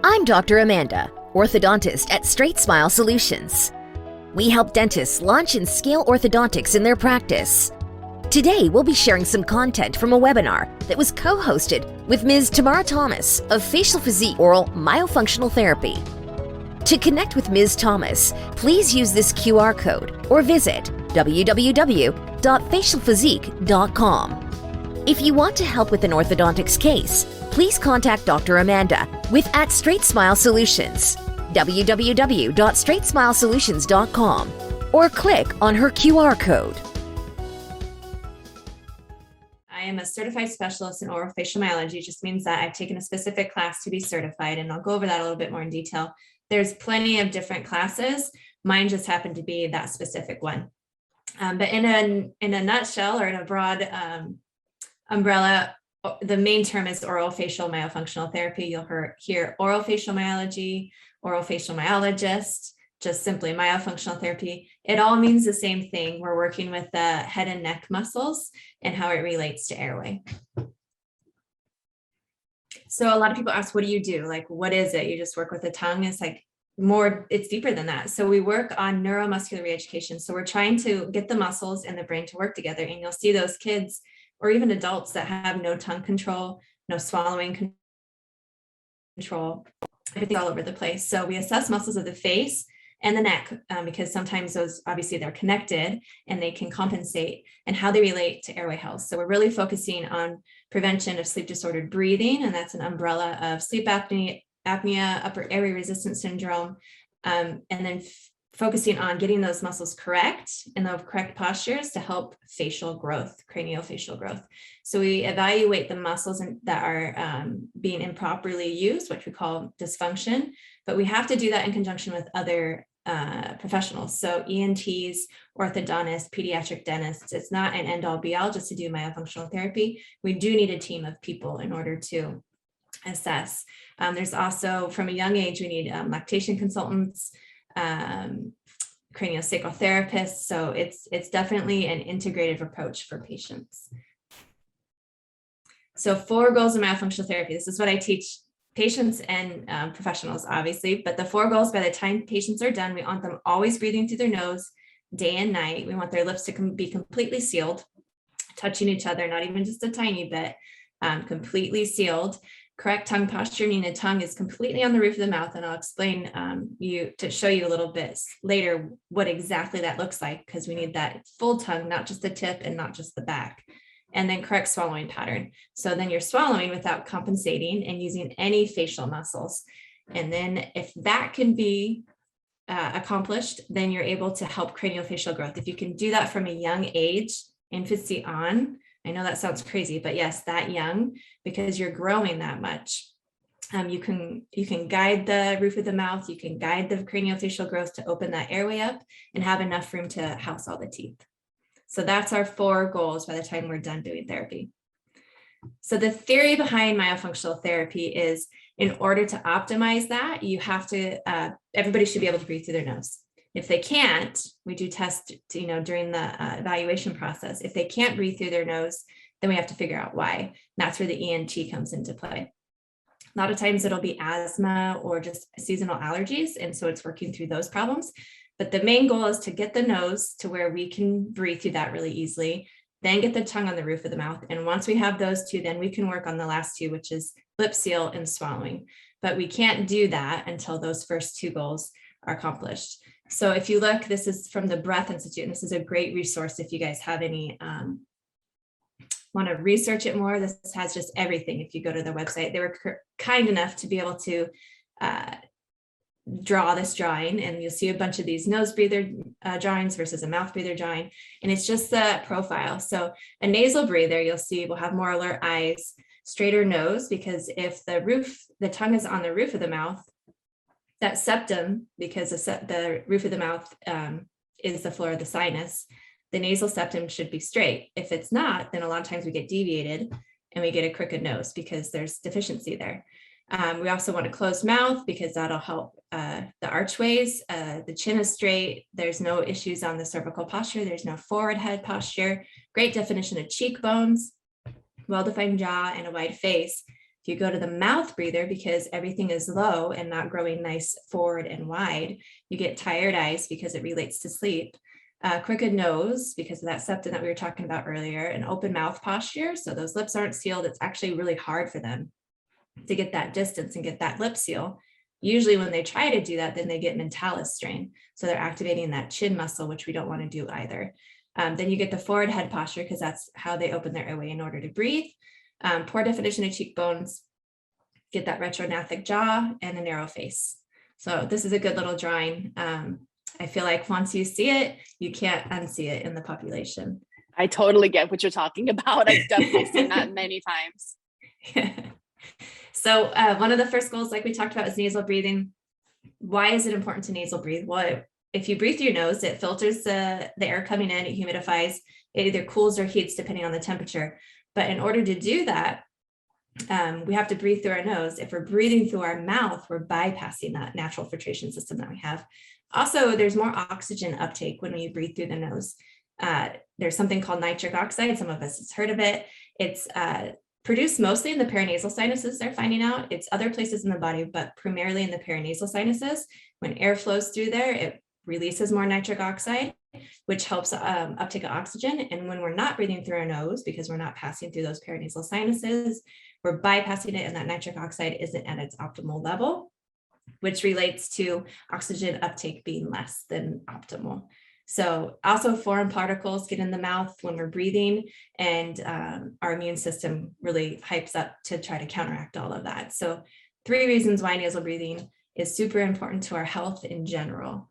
I'm Dr. Amanda, orthodontist at StraightSmile Solutions. We help dentists launch and scale orthodontics in their practice. Today, we'll be sharing some content from a webinar that was co-hosted with Ms. Tamara Thomas of Facial Physique Oral Myofunctional Therapy. To connect with Ms. Thomas, please use this QR code or visit www.facialphysique.com. If you want to help with an orthodontics case, please contact Dr. Amanda with @StraightSmile Solutions, www.straightsmilesolutions.com, or click on her QR code. I am a certified specialist in orofacial myology. It just means that I've taken a specific class to be certified, and I'll go over that a little bit more in detail. There's plenty of different classes. Mine just happened to be that specific one. But in a nutshell, or in a broad umbrella, the main term is orofacial myofunctional therapy. You'll hear orofacial myology, orofacial myologist, just simply myofunctional therapy. It all means the same thing. We're working with the head and neck muscles and how it relates to airway. So a lot of people ask, what do you do? Like, what is it? You just work with the tongue? It's like it's deeper than that. So we work on neuromuscular reeducation. So we're trying to get the muscles and the brain to work together. And you'll see those kids or even adults that have no tongue control, no swallowing control, everything all over the place. So we assess muscles of the face and the neck because sometimes those, obviously they're connected and they can compensate, and how they relate to airway health. So we're really focusing on prevention of sleep disordered breathing, and that's an umbrella of sleep apnea, upper airway resistance syndrome, and then focusing on getting those muscles correct and the correct postures to help facial growth, craniofacial growth. So we evaluate the muscles that are being improperly used, which we call dysfunction, but we have to do that in conjunction with other professionals. So ENTs, orthodontists, pediatric dentists. It's not an end-all be-all just to do myofunctional therapy. We do need a team of people in order to assess. There's also, from a young age, we need lactation consultants, craniosacral therapists. So it's definitely an integrative approach for patients. So 4 goals of myofunctional therapy. This is what I teach patients and professionals, obviously, but the 4 goals, by the time patients are done, we want them always breathing through their nose day and night. We want their lips to be completely sealed, touching each other, not even just a tiny bit, completely sealed. Correct tongue posture, meaning the tongue is completely on the roof of the mouth. And I'll explain to show you a little bit later what exactly that looks like, because we need that full tongue, not just the tip and not just the back. And then correct swallowing pattern. So then you're swallowing without compensating and using any facial muscles. And then if that can be accomplished, then you're able to help craniofacial growth. If you can do that from a young age, infancy on, I know that sounds crazy, but yes, that young, because you're growing that much. You can guide the roof of the mouth, you can guide the craniofacial growth to open that airway up and have enough room to house all the teeth. So that's our 4 goals by the time we're done doing therapy. So the theory behind myofunctional therapy is, in order to optimize that, you have to, everybody should be able to breathe through their nose. If they can't, we do test, during the evaluation process. If they can't breathe through their nose, then we have to figure out why. And that's where the ENT comes into play. A lot of times it'll be asthma or just seasonal allergies. And so it's working through those problems. But the main goal is to get the nose to where we can breathe through that really easily, then get the tongue on the roof of the mouth. And once we have those 2, then we can work on the last 2, which is lip seal and swallowing. But we can't do that until those first 2 goals are accomplished. So if you look, this is from the Breath Institute, and this is a great resource if you guys have any, want to research it more. This has just everything. If you go to their website, they were kind enough to be able to draw this drawing, and you'll see a bunch of these nose breather drawings versus a mouth breather drawing, and it's just the profile. So a nasal breather, you'll see, will have more alert eyes, straighter nose, because if the tongue is on the roof of the mouth, that septum, because the roof of the mouth is the floor of the sinus, the nasal septum should be straight. If it's not, then a lot of times we get deviated and we get a crooked nose because there's deficiency there. We also want a closed mouth because that'll help the archways. The chin is straight. There's no issues on the cervical posture. There's no forward head posture. Great definition of cheekbones, well-defined jaw, and a wide face. If you go to the mouth breather, because everything is low and not growing nice forward and wide, you get tired eyes because it relates to sleep. Crooked nose because of that septum that we were talking about earlier, an open mouth posture. So those lips aren't sealed. It's actually really hard for them to get that distance and get that lip seal. Usually when they try to do that, then they get mentalis strain. So they're activating that chin muscle, which we don't want to do either. Then you get the forward head posture because that's how they open their airway in order to breathe. Poor definition of cheekbones, get that retrognathic jaw and a narrow face. So this is a good little drawing. I feel like once you see it, you can't unsee it in the population. I totally get what you're talking about. I've definitely seen that many times. So one of the first goals, like we talked about, is nasal breathing. Why is it important to nasal breathe? Well, if you breathe through your nose, it filters the air coming in, it humidifies, it either cools or heats depending on the temperature. But in order to do that, we have to breathe through our nose. If we're breathing through our mouth, we're bypassing that natural filtration system that we have. Also, there's more oxygen uptake when we breathe through the nose. There's something called nitric oxide. Some of us has heard of it. It's produced mostly in the paranasal sinuses, they're finding out. It's other places in the body, but primarily in the paranasal sinuses. When air flows through there, it releases more nitric oxide, which helps uptake of oxygen. And when we're not breathing through our nose, because we're not passing through those paranasal sinuses, we're bypassing it, and that nitric oxide isn't at its optimal level, which relates to oxygen uptake being less than optimal. So also foreign particles get in the mouth when we're breathing, and our immune system really hypes up to try to counteract all of that. So 3 reasons why nasal breathing is super important to our health in general.